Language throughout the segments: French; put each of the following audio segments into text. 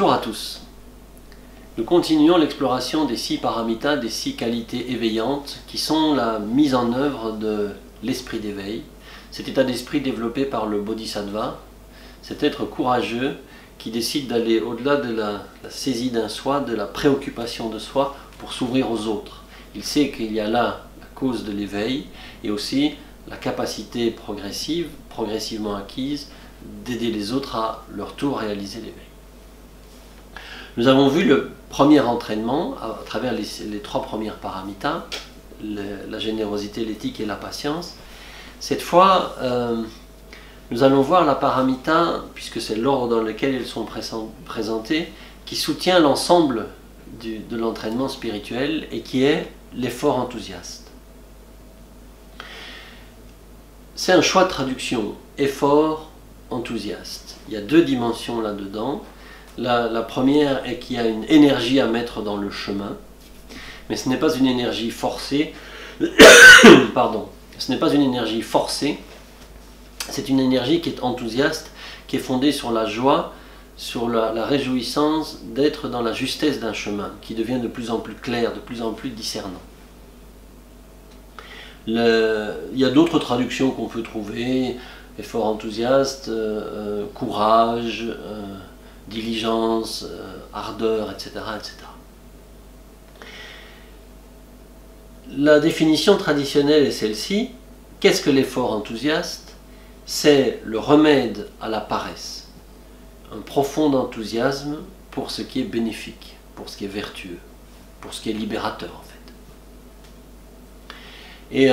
Bonjour à tous. Nous continuons l'exploration des 6 paramitas, des 6 qualités éveillantes qui sont la mise en œuvre de l'esprit d'éveil, cet état d'esprit développé par le Bodhisattva, cet être courageux qui décide d'aller au-delà de la saisie d'un soi, de la préoccupation de soi pour s'ouvrir aux autres. Il sait qu'il y a là la cause de l'éveil et aussi la capacité progressivement acquise d'aider les autres à leur tour réaliser l'éveil. Nous avons vu le premier entraînement à travers les 3 premières paramitas, la générosité, l'éthique et la patience. Cette fois, nous allons voir la paramita, puisque c'est l'ordre dans lequel elles sont présentées, qui soutient l'ensemble de l'entraînement spirituel et qui est l'effort enthousiaste. C'est un choix de traduction, effort enthousiaste. Il y a 2 dimensions là-dedans. La première est qu'il y a une énergie à mettre dans le chemin, mais ce n'est pas une énergie forcée, pardon, ce n'est pas une énergie forcée, c'est une énergie qui est enthousiaste, qui est fondée sur la joie, sur la réjouissance d'être dans la justesse d'un chemin, qui devient de plus en plus clair, de plus en plus discernant. Il y a d'autres traductions qu'on peut trouver, effort enthousiaste, courage, diligence, ardeur, etc., etc. La définition traditionnelle est celle-ci. Qu'est-ce que l'effort enthousiaste? C'est le remède à la paresse. Un profond enthousiasme pour ce qui est bénéfique, pour ce qui est vertueux, pour ce qui est libérateur en fait. Et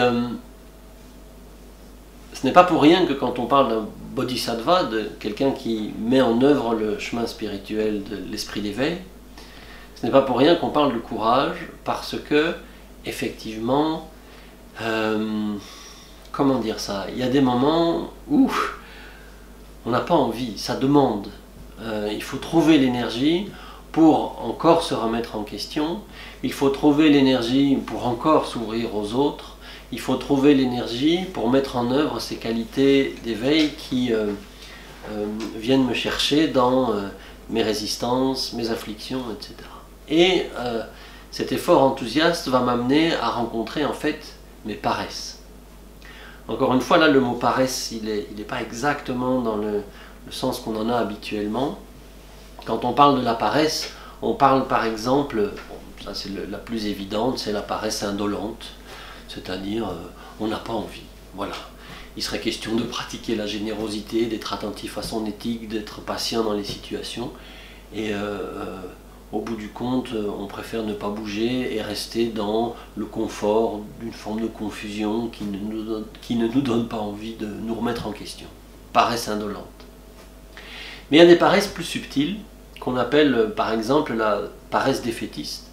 ce n'est pas pour rien que quand on parle d'un bodhisattva, de quelqu'un qui met en œuvre le chemin spirituel de l'esprit d'éveil, ce n'est pas pour rien qu'on parle de courage, parce que, effectivement, comment dire ça, il y a des moments où on n'a pas envie, ça demande. Il faut trouver l'énergie pour encore se remettre en question, il faut trouver l'énergie pour encore s'ouvrir aux autres, il faut trouver l'énergie pour mettre en œuvre ces qualités d'éveil qui viennent me chercher dans mes résistances, mes afflictions, etc. Et cet effort enthousiaste va m'amener à rencontrer en fait mes paresses. Encore une fois, là le mot paresse, il n'est pas exactement dans le sens qu'on en a habituellement. Quand on parle de la paresse, on parle par exemple, ça c'est la plus évidente, c'est la paresse indolente. C'est-à-dire, on n'a pas envie. Voilà. Il serait question de pratiquer la générosité, d'être attentif à son éthique, d'être patient dans les situations. Et au bout du compte, on préfère ne pas bouger et rester dans le confort d'une forme de confusion qui ne nous donne pas envie de nous remettre en question. Paresse indolente. Mais il y a des paresses plus subtiles, qu'on appelle par exemple la paresse défaitiste.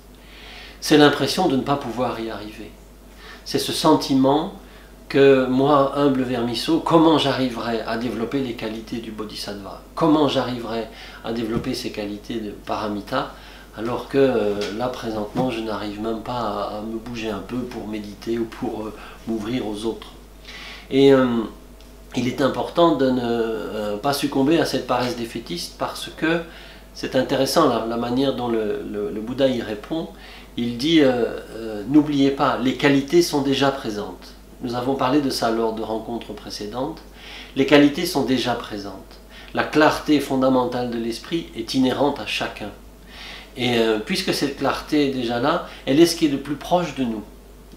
C'est l'impression de ne pas pouvoir y arriver. C'est ce sentiment que moi, humble vermisseau, comment j'arriverai à développer les qualités du Bodhisattva? Comment j'arriverai à développer ces qualités de paramita alors que là, présentement, je n'arrive même pas à me bouger un peu pour méditer ou pour m'ouvrir aux autres. Et il est important de ne pas succomber à cette paresse défaitiste parce que c'est intéressant la manière dont le Bouddha y répond. Il dit, n'oubliez pas, les qualités sont déjà présentes. Nous avons parlé de ça lors de rencontres précédentes. Les qualités sont déjà présentes. La clarté fondamentale de l'esprit est inhérente à chacun. Et puisque cette clarté est déjà là, elle est ce qui est le plus proche de nous.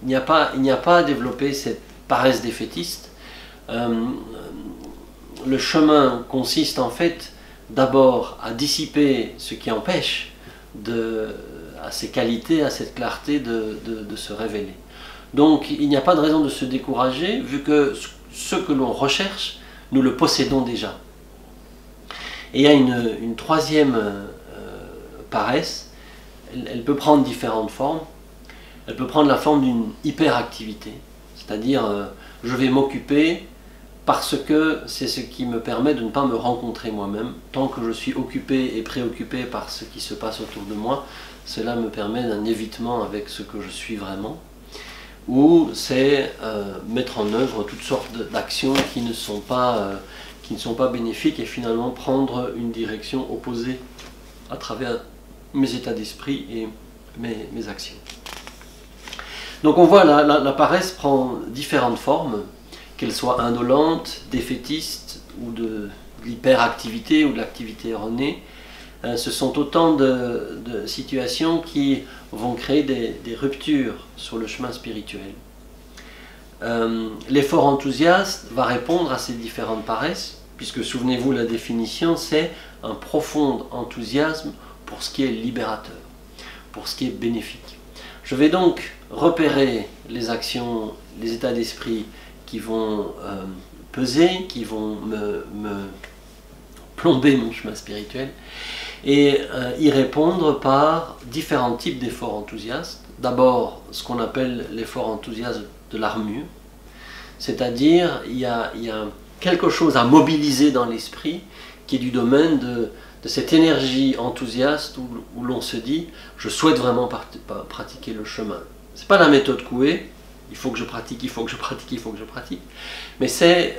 Il n'y a pas à développer cette paresse défaitiste. Le chemin consiste en fait d'abord à dissiper ce qui empêche à ces qualités, à cette clarté de se révéler. Donc il n'y a pas de raison de se décourager vu que ce que l'on recherche, nous le possédons déjà. Et il y a une troisième paresse, elle peut prendre différentes formes. Elle peut prendre la forme d'une hyperactivité, c'est-à-dire je vais m'occuper parce que c'est ce qui me permet de ne pas me rencontrer moi-même. Tant que je suis occupé et préoccupé par ce qui se passe autour de moi, cela me permet d'un évitement avec ce que je suis vraiment. Ou c'est mettre en œuvre toutes sortes d'actions qui ne sont pas bénéfiques et finalement prendre une direction opposée à travers mes états d'esprit et mes actions. Donc on voit la paresse prend différentes formes, qu'elle soit indolente, défaitiste ou de l'hyperactivité ou de l'activité erronée. Ce sont autant de situations qui vont créer des ruptures sur le chemin spirituel. L'effort enthousiaste va répondre à ces différentes paresses, puisque souvenez-vous, la définition, c'est un profond enthousiasme pour ce qui est libérateur, pour ce qui est bénéfique. Je vais donc repérer les actions, les états d'esprit qui vont peser, qui vont me plomber mon chemin spirituel, et y répondre par différents types d'efforts enthousiastes. D'abord, ce qu'on appelle l'effort enthousiaste de l'armure, c'est-à-dire il y a quelque chose à mobiliser dans l'esprit qui est du domaine de cette énergie enthousiaste où l'on se dit « je souhaite vraiment pratiquer le chemin ». Ce n'est pas la méthode Coué, il faut que je pratique, il faut que je pratique, il faut que je pratique, mais c'est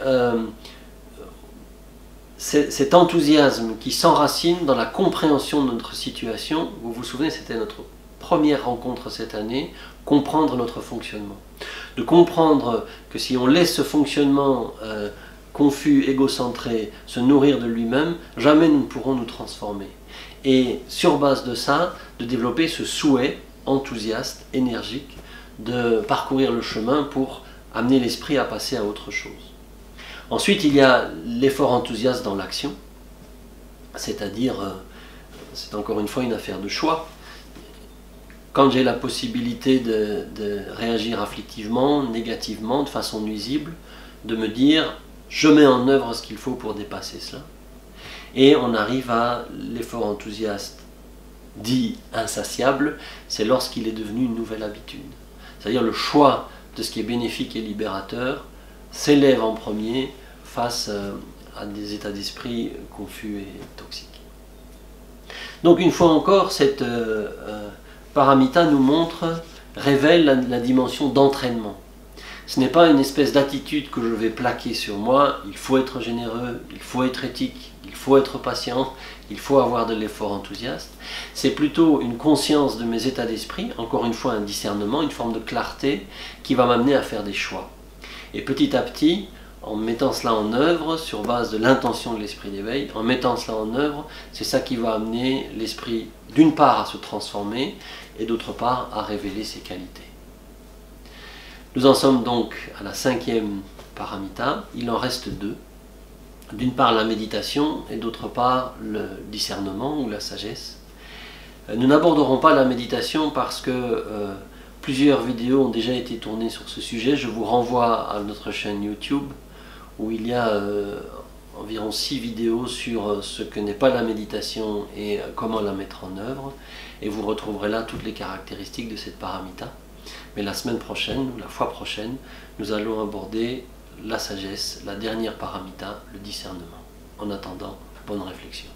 cet enthousiasme qui s'enracine dans la compréhension de notre situation. Vous vous souvenez, c'était notre première rencontre cette année, comprendre notre fonctionnement. De comprendre que si on laisse ce fonctionnement confus, égocentré, se nourrir de lui-même, jamais nous ne pourrons nous transformer. Et sur base de ça, de développer ce souhait enthousiaste, énergique, de parcourir le chemin pour amener l'esprit à passer à autre chose. Ensuite, il y a l'effort enthousiaste dans l'action, c'est-à-dire, c'est encore une fois une affaire de choix. Quand j'ai la possibilité de réagir afflictivement, négativement, de façon nuisible, de me dire, je mets en œuvre ce qu'il faut pour dépasser cela. Et on arrive à l'effort enthousiaste dit insatiable, c'est lorsqu'il est devenu une nouvelle habitude. C'est-à-dire le choix de ce qui est bénéfique et libérateur s'élève en premier face à des états d'esprit confus et toxiques. Donc une fois encore, cette paramita nous montre, révèle la dimension d'entraînement. Ce n'est pas une espèce d'attitude que je vais plaquer sur moi, il faut être généreux, il faut être éthique, il faut être patient, il faut avoir de l'effort enthousiaste. C'est plutôt une conscience de mes états d'esprit, encore une fois un discernement, une forme de clarté qui va m'amener à faire des choix. Et petit à petit, en mettant cela en œuvre, sur base de l'intention de l'esprit d'éveil, en mettant cela en œuvre, c'est ça qui va amener l'esprit d'une part à se transformer et d'autre part à révéler ses qualités. Nous en sommes donc à la 5e paramita, il en reste 2. D'une part la méditation et d'autre part le discernement ou la sagesse. Nous n'aborderons pas la méditation parce que plusieurs vidéos ont déjà été tournées sur ce sujet. Je vous renvoie à notre chaîne YouTube où il y a environ 6 vidéos sur ce que n'est pas la méditation et comment la mettre en œuvre. Et vous retrouverez là toutes les caractéristiques de cette paramita. Mais la semaine prochaine, ou la fois prochaine, nous allons aborder la sagesse, la dernière paramita, le discernement. En attendant, bonne réflexion.